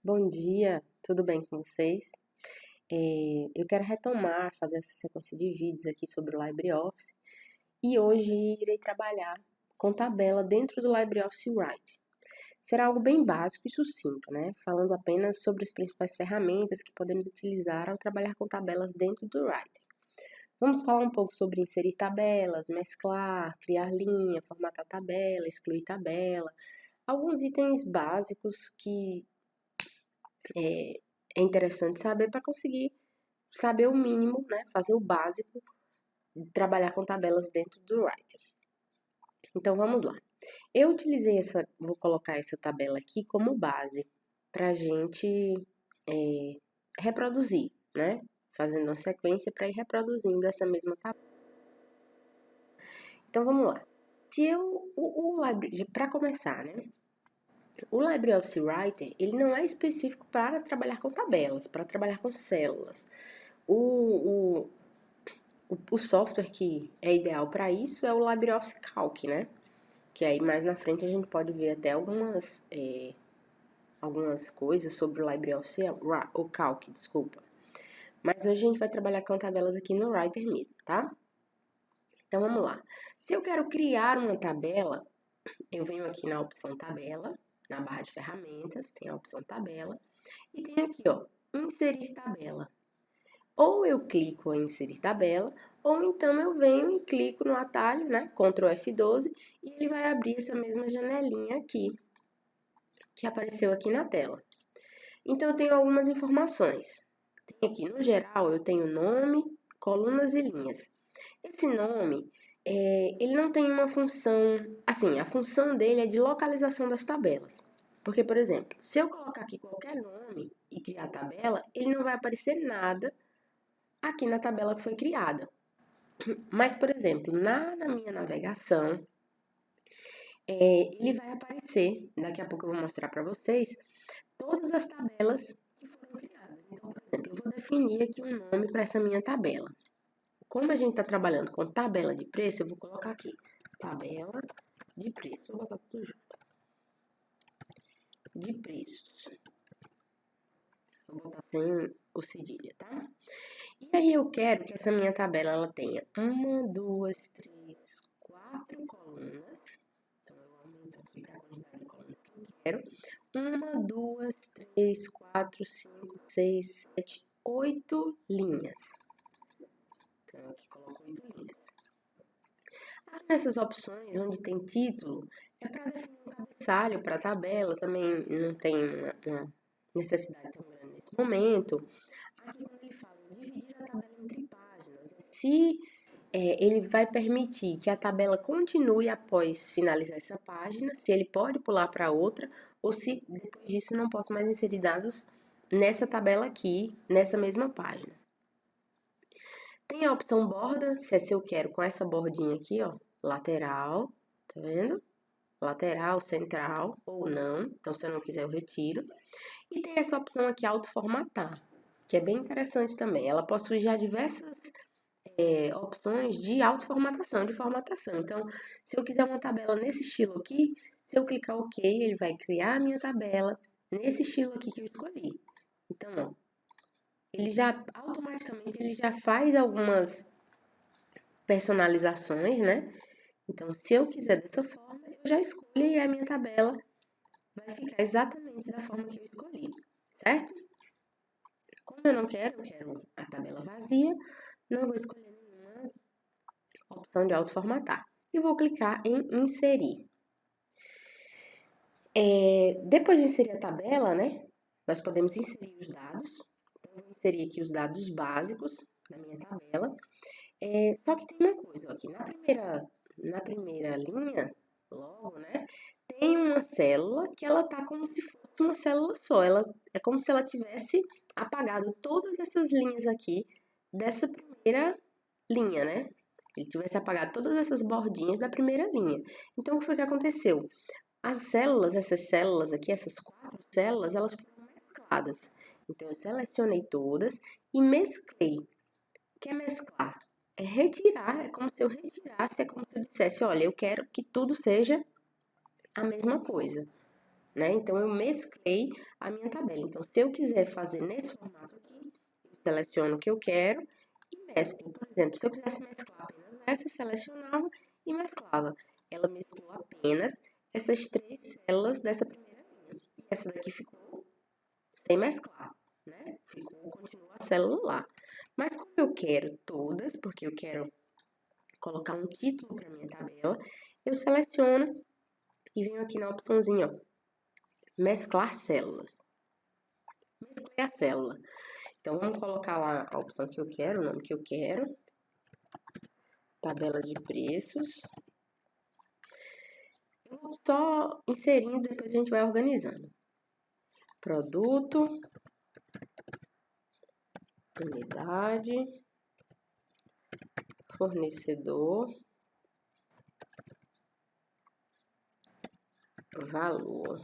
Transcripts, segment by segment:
Bom dia, tudo bem com vocês? Eu quero retomar, fazer essa sequência de vídeos aqui sobre o LibreOffice e hoje irei trabalhar com tabela dentro do LibreOffice Writer. Será algo bem básico e sucinto, né? Falando apenas sobre as principais ferramentas que podemos utilizar ao trabalhar com tabelas dentro do Writer. Vamos falar um pouco sobre inserir tabelas, mesclar, criar linha, formatar tabela, excluir tabela, alguns itens básicos que é interessante saber para conseguir saber o mínimo, né? Fazer o básico, trabalhar com tabelas dentro do Writer. Então vamos lá. Eu utilizei vou colocar essa tabela aqui como base para a gente reproduzir, né? Fazendo uma sequência para ir reproduzindo essa mesma tabela. Então vamos lá. Para começar, né? O LibreOffice Writer, ele não é específico para trabalhar com tabelas, para trabalhar com células. O software que é ideal para isso é o LibreOffice Calc, né? Que aí mais na frente a gente pode ver até algumas coisas sobre o LibreOffice, o Calc, desculpa. Mas hoje a gente vai trabalhar com tabelas aqui no Writer mesmo, tá? Então vamos lá. Se eu quero criar uma tabela, eu venho aqui na opção tabela, na barra de ferramentas, tem a opção tabela, e tem aqui, ó, inserir tabela. Ou eu clico em inserir tabela, ou então eu venho e clico no atalho, né, Ctrl F12, e ele vai abrir essa mesma janelinha aqui, que apareceu aqui na tela. Então, eu tenho algumas informações. Tem aqui, no geral, eu tenho nome, colunas e linhas. Esse nome, ele não tem uma função, assim, a função dele é de localização das tabelas. Porque, por exemplo, se eu colocar aqui qualquer nome e criar a tabela, ele não vai aparecer nada aqui na tabela que foi criada. Mas, por exemplo, na minha navegação, ele vai aparecer, daqui a pouco eu vou mostrar para vocês, todas as tabelas que foram criadas. Então, por exemplo, eu vou definir aqui um nome para essa minha tabela. Como a gente está trabalhando com tabela de preço, eu vou colocar aqui, tabela de preço. Vou botar tudo junto. De preços. Vou botar sem o cedilha, tá? E aí eu quero que essa minha tabela ela tenha 1, 2, 3, 4 colunas. Então eu aumento aqui para a quantidade de colunas que eu quero. 1, 2, 3, 4, 5, 6, 7, 8 linhas. Então aqui coloco 8 linhas. Aqui nessas opções onde tem título, é para definir um cabeçalho para a tabela, também não tem uma necessidade tão grande nesse momento. Aqui quando ele fala dividir a tabela entre páginas, se ele vai permitir que a tabela continue após finalizar essa página, se ele pode pular para outra, ou se depois disso não posso mais inserir dados nessa tabela aqui, nessa mesma página. Tem a opção borda, se eu quero com essa bordinha aqui, ó, lateral, tá vendo? Lateral, central ou não, então se eu não quiser eu retiro. E tem essa opção aqui, auto-formatar, que é bem interessante também. Ela possui já diversas opções de auto-formatação, de formatação. Então, se eu quiser uma tabela nesse estilo aqui, se eu clicar OK, ele vai criar a minha tabela nesse estilo aqui que eu escolhi. Então, ó, ele já, automaticamente, ele já faz algumas personalizações, né? Então, se eu quiser dessa forma, eu já escolho e a minha tabela vai ficar exatamente da forma que eu escolhi, certo? Como eu não quero, eu quero a tabela vazia, não vou escolher nenhuma opção de auto-formatar. E vou clicar em inserir. Depois de inserir a tabela, né, nós podemos inserir os dados. Então, eu vou inserir aqui os dados básicos da minha tabela. Só que tem uma coisa, ó, aqui na primeira linha, logo, né, tem uma célula que ela tá como se fosse uma célula só. É como se ela tivesse apagado todas essas linhas aqui dessa primeira linha, né? Ele tivesse apagado todas essas bordinhas da primeira linha. Então, o que foi que aconteceu? As células, essas células aqui, essas 4 células, elas foram mescladas. Então, eu selecionei todas e mesclei. O que é mesclar? É retirar, é como se eu retirasse, é como se eu dissesse, olha, eu quero que tudo seja a mesma coisa. né? Então, eu mesclei a minha tabela. Então, se eu quiser fazer nesse formato aqui, eu seleciono o que eu quero e mesclo. Por exemplo, se eu quisesse mesclar apenas essa, selecionava e mesclava. Ela mesclou apenas essas 3 células dessa primeira linha. E essa daqui ficou sem mesclar, né? Continua a célula lá. Mas como eu quero todas, porque eu quero colocar um título para minha tabela, eu seleciono e venho aqui na opçãozinha, ó, mesclar células. Mesclei a célula. Então, vamos colocar lá a opção que eu quero, o nome que eu quero. Tabela de preços. Eu vou só inserindo, depois a gente vai organizando. Produto, unidade, fornecedor, valor.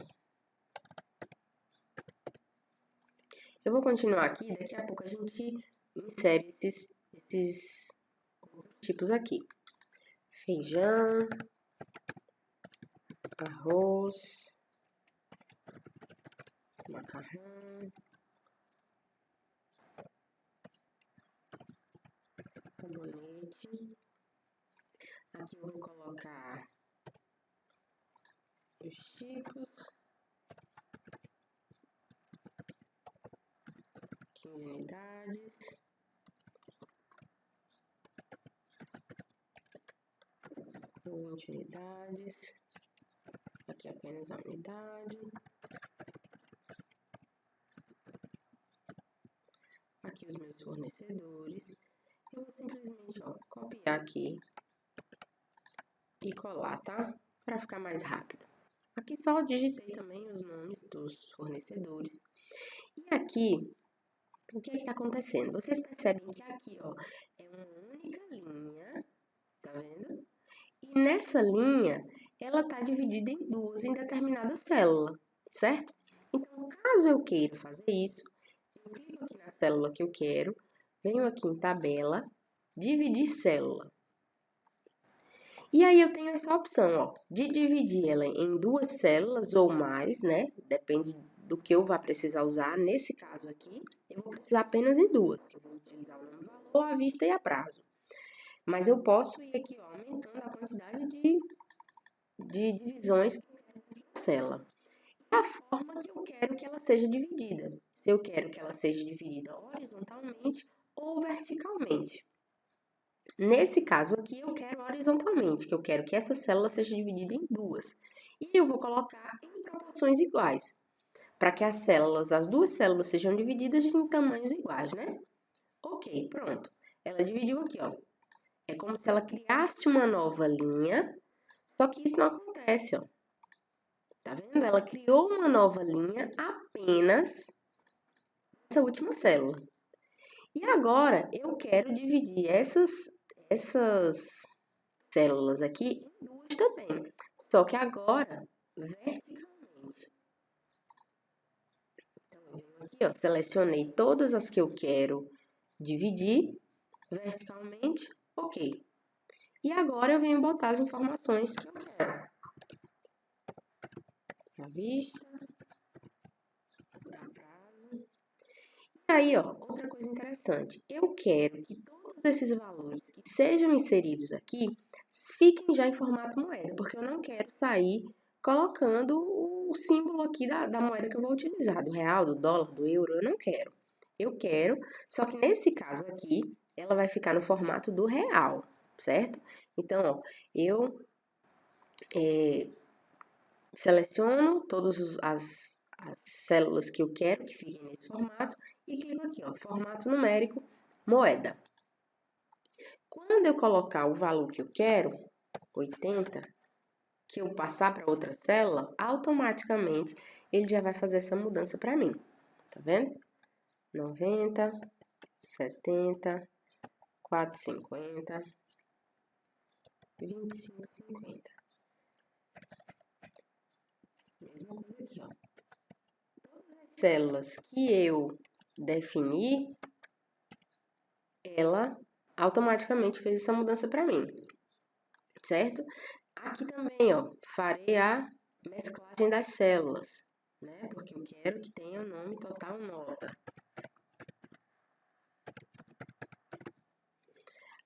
Eu vou continuar aqui, daqui a pouco a gente insere esses tipos aqui. Feijão, arroz, macarrão, sabonete. Aqui eu vou colocar os tipos, 15 unidades, 20 unidades, aqui apenas a unidade, aqui os meus fornecedores. Eu vou simplesmente, ó, copiar aqui e colar, tá? Para ficar mais rápido. Aqui só digitei também os nomes dos fornecedores. E aqui, o que está acontecendo? Vocês percebem que aqui, ó, é uma única linha, tá vendo? E nessa linha, ela está dividida em duas em determinada célula, certo? Então, caso eu queira fazer isso, eu clico aqui na célula que eu quero, venho aqui em tabela, dividir célula. E aí eu tenho essa opção, ó, de dividir ela em duas células ou mais, né? Depende do que eu vá precisar usar. Nesse caso aqui, eu vou precisar apenas em duas. Eu vou utilizar o nome valor, a vista e a prazo. Mas eu posso ir aqui, ó, aumentando a quantidade de divisões que eu quero na célula. E a forma que eu quero que ela seja dividida. Se eu quero que ela seja dividida horizontalmente ou verticalmente. Nesse caso aqui, eu quero horizontalmente, que eu quero que essa célula seja dividida em duas. E eu vou colocar em proporções iguais, para que as duas células sejam divididas em tamanhos iguais, né? Ok, pronto. Ela dividiu aqui, ó. É como se ela criasse uma nova linha, só que isso não acontece, ó. Tá vendo? Ela criou uma nova linha apenas nessa última célula. E agora, eu quero dividir essas células aqui em duas também. Só que agora, verticalmente. Então, eu venho aqui, ó, selecionei todas as que eu quero dividir verticalmente, ok. E agora eu venho botar as informações que eu quero. A vista, a prazo. E aí, ó, outra coisa interessante. Eu quero que todos esses valores que sejam inseridos aqui fiquem já em formato moeda, porque eu não quero sair colocando o símbolo aqui da moeda que eu vou utilizar, do real, do dólar, do euro, eu não quero. Eu quero, só que nesse caso aqui, ela vai ficar no formato do real, certo? Então, ó, eu seleciono todas as células que eu quero que fiquem nesse formato e clico aqui, ó, formato numérico, moeda. Quando eu colocar o valor que eu quero, 80, que eu passar para outra célula, automaticamente ele já vai fazer essa mudança para mim. Tá vendo? 90, 70, 4,50, 25,50. Mesma coisa aqui, ó. Todas as células que eu defini, ela automaticamente fez essa mudança para mim, certo? Aqui também, ó, farei a mesclagem das células, né? Porque eu quero que tenha o nome total nota.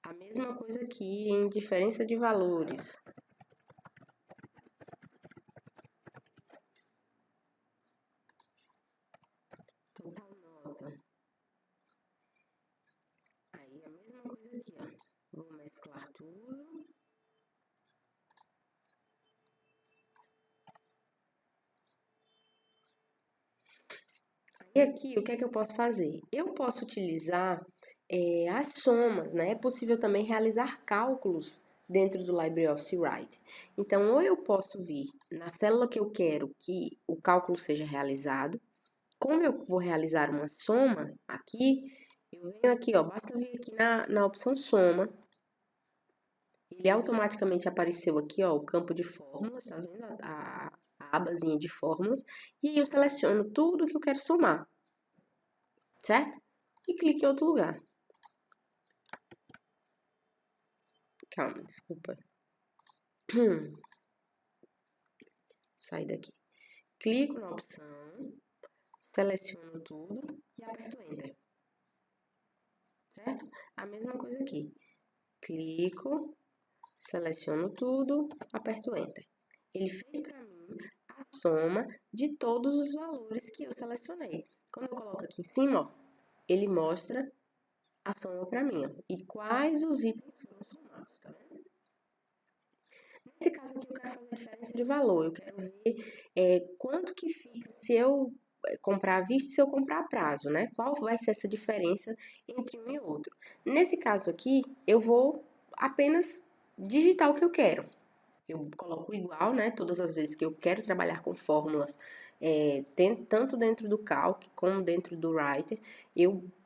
A mesma coisa aqui em diferença de valores. Total nota. Aí a mesma coisa aqui, ó. Vou mesclar tudo. E aqui, o que é que eu posso fazer? Eu posso utilizar as somas, né? É possível também realizar cálculos dentro do LibreOffice Write. Então, ou eu posso vir na célula que eu quero que o cálculo seja realizado. Como eu vou realizar uma soma aqui, eu venho aqui, ó, basta vir aqui na opção soma. Ele automaticamente apareceu aqui, ó, o campo de fórmulas, tá vendo? A abazinha de fórmulas. E aí eu seleciono tudo que eu quero somar, certo? E clique em outro lugar. Calma, desculpa. Sair daqui. Clico na opção, seleciono tudo e aperto Enter. Certo? A mesma coisa aqui. Clico, seleciono tudo, aperto Enter. Ele fez para mim a soma de todos os valores que eu selecionei. Quando eu coloco aqui em cima, ó, ele mostra a soma para mim, ó, e quais os itens foram somados, tá vendo? Nesse caso aqui eu quero fazer a diferença de valor, eu quero ver quanto que fica se eu comprar à vista e se eu comprar a prazo, né? Qual vai ser essa diferença entre um e outro. Nesse caso aqui, eu vou apenas digitar o que eu quero. Eu coloco igual, né? Todas as vezes que eu quero trabalhar com fórmulas, tanto dentro do Calc como dentro do Writer,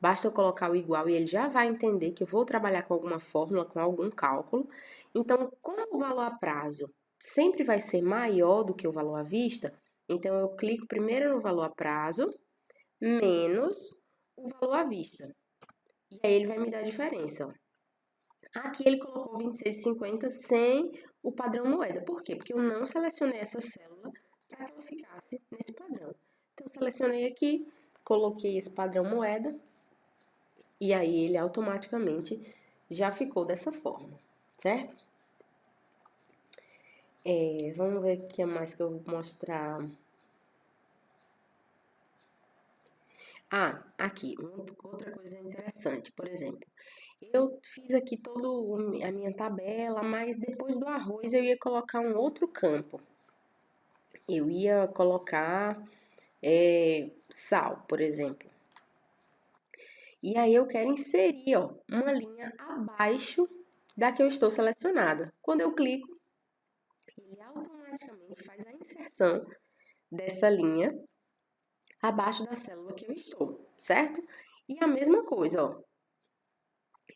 basta eu colocar o igual e ele já vai entender que eu vou trabalhar com alguma fórmula, com algum cálculo. Então, como o valor a prazo sempre vai ser maior do que o valor à vista, então eu clico primeiro no valor a prazo, menos o valor à vista. E aí ele vai me dar a diferença, ó. Aqui ele colocou 26,50 sem o padrão moeda. Por quê? Porque eu não selecionei essa célula para que ela ficasse nesse padrão. Então, eu selecionei aqui, coloquei esse padrão moeda e aí ele automaticamente já ficou dessa forma, certo? Vamos ver o que mais que eu vou mostrar. Ah, aqui, outra coisa interessante, por exemplo, eu fiz aqui toda a minha tabela, mas depois do arroz eu ia colocar um outro campo. Eu ia colocar sal, por exemplo. E aí eu quero inserir, ó, uma linha abaixo da que eu estou selecionada. Quando eu clico, ele automaticamente faz a inserção dessa linha abaixo da célula que eu estou, certo? E a mesma coisa, ó.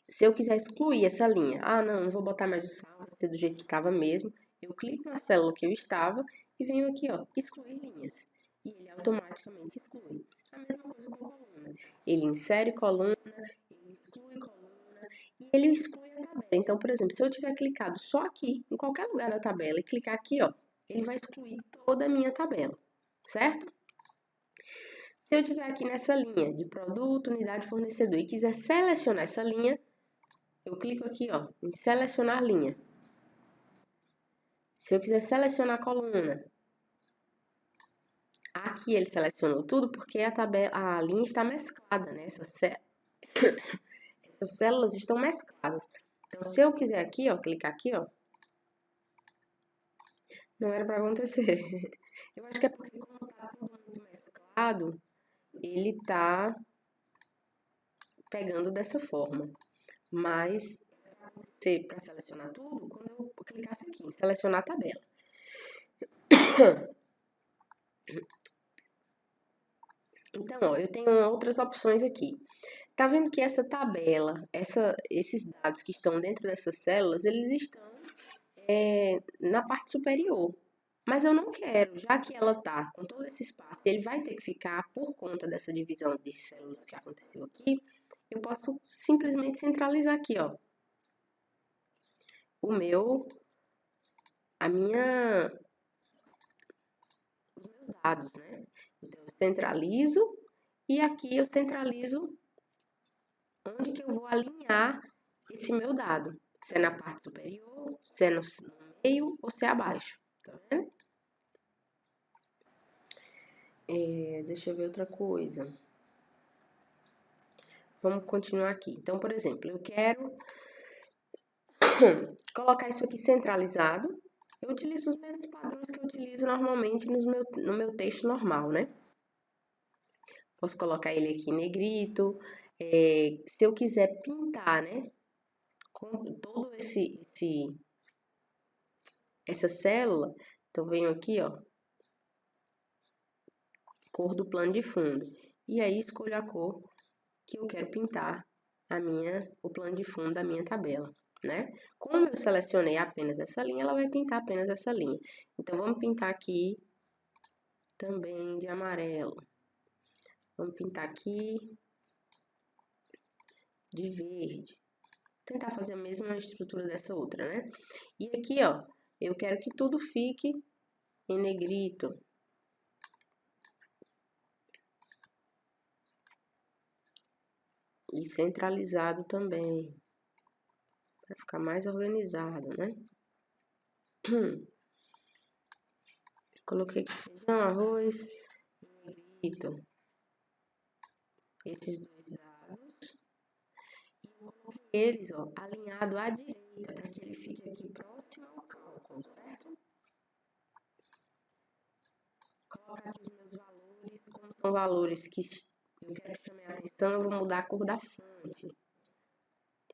Se eu quiser excluir essa linha, não vou botar mais o sal, vai ser do jeito que estava mesmo. Eu clico na célula que eu estava e venho aqui, ó, excluir linhas. E ele automaticamente exclui. A mesma coisa com coluna. Ele insere coluna, ele exclui coluna e ele exclui a tabela. Então, por exemplo, se eu tiver clicado só aqui, em qualquer lugar da tabela, e clicar aqui, ó, ele vai excluir toda a minha tabela, certo? Se eu tiver aqui nessa linha de produto, unidade, fornecedor e quiser selecionar essa linha, eu clico aqui, ó, em selecionar linha. Se eu quiser selecionar a coluna, aqui ele selecionou tudo porque a linha está mesclada, né? Essas células estão mescladas. Então, se eu quiser aqui, ó, clicar aqui, ó, não era para acontecer. Eu acho que é porque como tá tudo muito mesclado, ele tá pegando dessa forma. Mas para selecionar tudo, quando eu clicasse aqui, selecionar a tabela. Então, ó, eu tenho outras opções aqui. Tá vendo que essa tabela, esses dados que estão dentro dessas células, eles estão na parte superior. Mas eu não quero, já que ela tá com todo esse espaço, ele vai ter que ficar por conta dessa divisão de células que aconteceu aqui, eu posso simplesmente centralizar aqui, ó, a minha dados, né? Então, eu centralizo e aqui eu centralizo onde que eu vou alinhar esse meu dado. Se é na parte superior, se é no meio ou se é abaixo, tá vendo? Deixa eu ver outra coisa. Vamos continuar aqui. Então, por exemplo, eu quero colocar isso aqui centralizado. Eu utilizo os mesmos padrões que eu utilizo normalmente no meu texto normal, né? Posso colocar ele aqui em negrito. Se eu quiser pintar, né? Com todo essa célula, então venho aqui, ó, cor do plano de fundo. E aí escolho a cor que eu quero pintar o plano de fundo da minha tabela, né? Como eu selecionei apenas essa linha, ela vai pintar apenas essa linha. Então, vamos pintar aqui também de amarelo. Vamos pintar aqui de verde. Tentar fazer a mesma estrutura dessa outra, né? E aqui, ó, eu quero que tudo fique em negrito. E centralizado também. Para ficar mais organizado, né? Coloquei aqui feijão, arroz, negrito. Esses dois dados. E eu coloquei eles, ó, alinhado à direita, para que ele fique aqui próximo ao cálculo, certo? Colocar aqui os meus valores, como são valores que eu quero que chame a atenção, eu vou mudar a cor da fonte.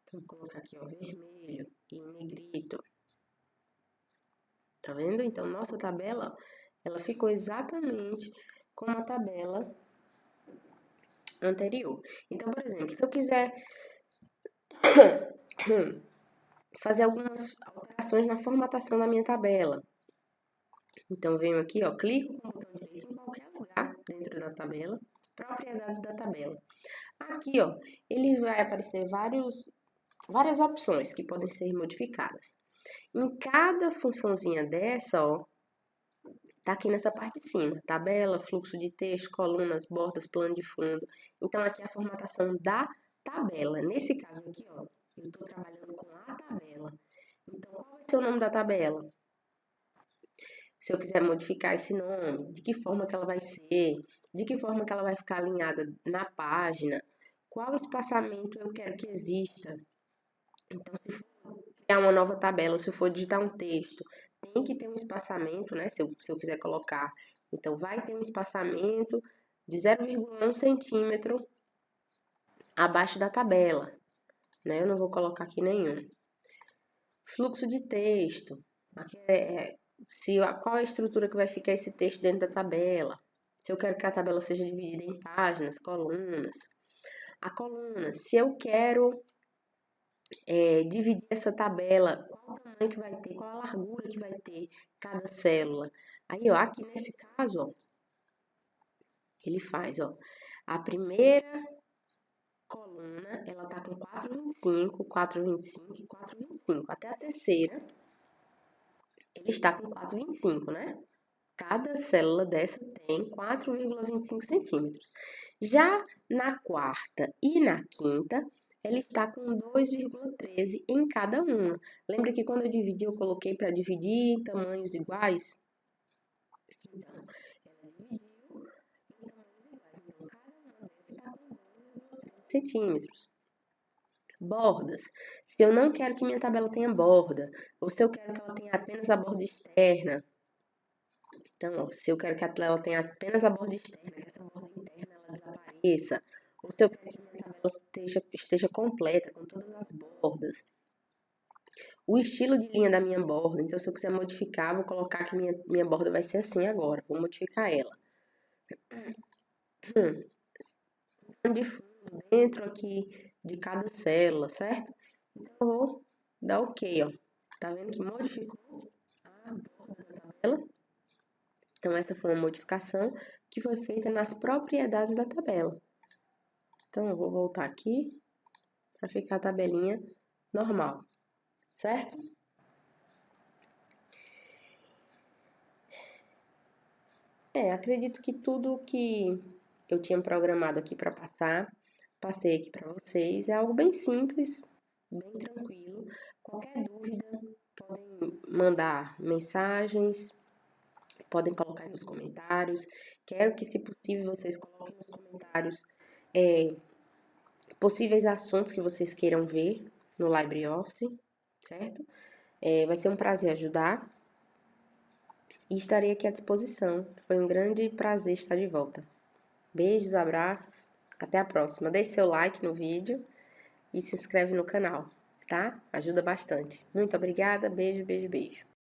Então, vou colocar aqui, ó, vermelho e negrito. Tá vendo? Então, nossa tabela, ela ficou exatamente como a tabela anterior. Então, por exemplo, se eu quiser fazer algumas alterações na formatação da minha tabela, então venho aqui, ó, clico com o botão direito em qualquer lugar dentro da tabela, propriedades da tabela. Aqui, ó, ele vai aparecer várias opções que podem ser modificadas. Em cada funçãozinha dessa, ó, tá aqui nessa parte de cima, tabela, fluxo de texto, colunas, bordas, plano de fundo. Então, aqui é a formatação da tabela. Nesse caso aqui, ó, eu estou trabalhando com a tabela. Então, qual vai ser o nome da tabela? Se eu quiser modificar esse nome, de que forma que ela vai ser, de que forma que ela vai ficar alinhada na página, qual espaçamento eu quero que exista. Então, se for criar uma nova tabela, se eu for digitar um texto, tem que ter um espaçamento, né? Se eu quiser colocar. Então, vai ter um espaçamento de 0,1 centímetro abaixo da tabela, né? Eu não vou colocar aqui nenhum. Fluxo de texto. Aqui qual é a estrutura que vai ficar esse texto dentro da tabela. Se eu quero que a tabela seja dividida em páginas, colunas. A coluna, se eu quero dividir essa tabela, qual o tamanho que vai ter, qual a largura que vai ter cada célula. Aí, ó, aqui nesse caso, ó, ele faz, ó, a primeira coluna, ela tá com 4,25, 4,25 e 4,25. Até a terceira, ele está com 4,25, né? Cada célula dessa tem 4,25 centímetros. Já na quarta e na quinta, ela está com 2,13 em cada uma. Lembra que quando eu dividi, eu coloquei para dividir em tamanhos iguais? Então, ela dividiu em tamanhos iguais. Então, cada uma dessas está com 2,13 centímetros. Bordas. Se eu não quero que minha tabela tenha borda, ou se eu quero que ela tenha apenas a borda externa, então, ó, se eu quero que a tabela tenha apenas a borda externa, que essa borda interna ela desapareça, ou se eu quero que minha tabela esteja completa, com todas as bordas. O estilo de linha da minha borda, então se eu quiser modificar, vou colocar que minha borda vai ser assim agora, vou modificar ela. De fundo, dentro aqui de cada célula, certo? Então, eu vou dar OK, ó. Tá vendo que modificou a borda da tabela? Então, essa foi uma modificação que foi feita nas propriedades da tabela. Então, eu vou voltar aqui para ficar a tabelinha normal, certo? Acredito que tudo que eu tinha programado aqui para passar, passei aqui para vocês. É algo bem simples, bem tranquilo. Qualquer dúvida, podem mandar mensagens, podem colocar aí nos comentários. Quero que, se possível, vocês coloquem nos comentários possíveis assuntos que vocês queiram ver no LibreOffice, certo? Vai ser um prazer ajudar e estarei aqui à disposição. Foi um grande prazer estar de volta. Beijos, abraços, até a próxima. Deixe seu like no vídeo e se inscreve no canal, tá? Ajuda bastante. Muito obrigada, beijo, beijo, beijo.